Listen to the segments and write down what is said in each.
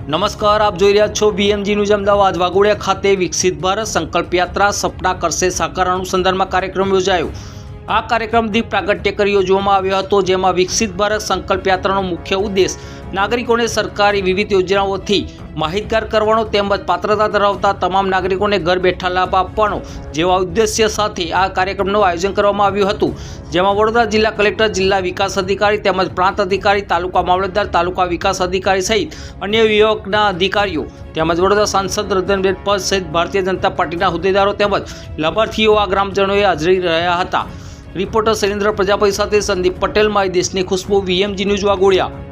નમસ્કાર, આપ જોઈ રહ્યા છો બીએમજી ન્યૂઝ અમદાવાદ। વાઘોડિયા ખાતે વિકસિત ભારત સંકલ્પ યાત્રા સપના કરશે સાકાર અનુસંધાનમાં કાર્યક્રમ યોજાયો। આ કાર્યક્રમ દીપ પ્રાગટ્ય કરી યોજવામાં આવ્યો હતો, જેમાં વિકસિત ભારત સંકલ્પ યાત્રાનો મુખ્ય ઉદ્દેશ નાગરિકોને સરકારી વિવિધ યોજનાઓથી માહિતગાર કરવાનો તેમજ પાત્રતા ધરાવતા તમામ નાગરિકોને ઘર બેઠા લાભ આપવાનો જેવા ઉદ્દેશ્ય સાથે આ કાર્યક્રમનું આયોજન કરવામાં આવ્યું હતું, જેમાં વડોદરા જિલ્લા કલેક્ટર, જિલ્લા વિકાસ અધિકારી તેમજ પ્રાંત અધિકારી, તાલુકા મામલતદાર, તાલુકા વિકાસ અધિકારી સહિત અન્ય વિભાગના અધિકારીઓ તેમજ વડોદરા સાંસદ રતનબેન પજ સહિત ભારતીય જનતા પાર્ટીના હોદ્દેદારો તેમજ લાભાર્થીઓ આ ગ્રામજનોએ હાજરી રહ્યા હતા। રિપોર્ટર શૈલેન્દ્ર પ્રજાપતિ સાથે સંદીપ પટેલ, મારી દેશની ખુશ્બુ, બીએમજી ન્યૂઝ વાઘોડિયા।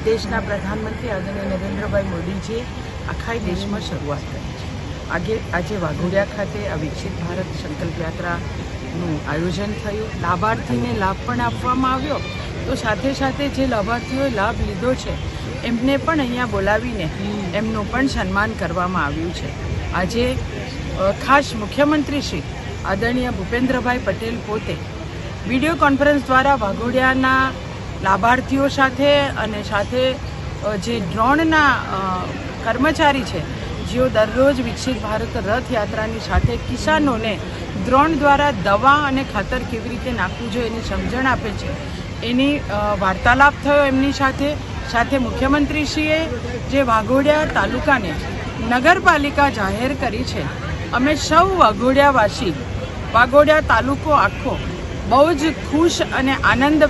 देशना प्रधानमंत्री आदरणीय नरेन्द्रभाई मोदीजी आखा देश में शुरुआत करी। आज वाघोडिया खाते आ विकसित भारत संकल्प यात्राનું આયોજન થયું। લાભાર્થીને લાભ પણ આપવામાં આવ્યો, તો સાથે સાથે જે લાભાર્થીઓએ લાભ લીધો છે એમને પણ અહીંયા બોલાવીને એમનું પણ સન્માન કરવામાં આવ્યું છે। આજે ખાસ મુખ્યમંત્રી શ્રી આદરણીય ભૂપેન્દ્રભાઈ પટેલ પોતે વિડીયો કોન્ફરન્સ દ્વારા વાઘોડિયાના લાભાર્થીઓ સાથે અને સાથે જે ડ્રોનના કર્મચારી છે, જેઓ દરરોજ વિકસિત ભારત રથયાત્રાની સાથે કિસાનોને ડ્રોન દ્વારા દવા અને ખાતર કેવી રીતે નાખવું જોઈએ એની સમજણ આપે છે, એની વાર્તાલાપ થયો એમની સાથે મુખ્યમંત્રીશ્રીએ જે વાઘોડિયા તાલુકાને નગરપાલિકા જાહેર કરી છે, અમે સૌ વાઘોડિયાવાસી, વાઘોડિયા તાલુકો આખો બહુ જ ખુશ અને આનંદ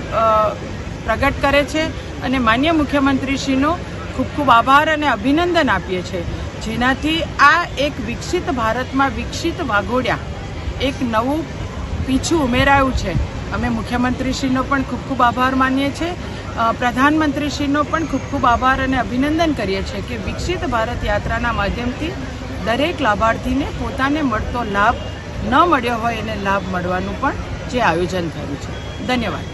પ્રગટ કરે છે અને માન્ય મુખ્યમંત્રીશ્રીનો ખૂબ ખૂબ આભાર અને અભિનંદન આપીએ છીએ, જેનાથી આ એક વિકસિત ભારતમાં વિકસિત વાઘોડિયા એક નવું પીછું ઉમેરાયું છે। અમે મુખ્યમંત્રીશ્રીનો પણ ખૂબ ખૂબ આભાર માનીએ છીએ, પ્રધાનમંત્રીશ્રીનો પણ ખૂબ ખૂબ આભાર અને અભિનંદન કરીએ છીએ કે વિકસિત ભારત યાત્રાના માધ્યમથી દરેક લાભાર્થીને પોતાને મળતો લાભ ન મળ્યો હોય એને લાભ મળવાનું પણ જે આયોજન થયું છે। ધન્યવાદ।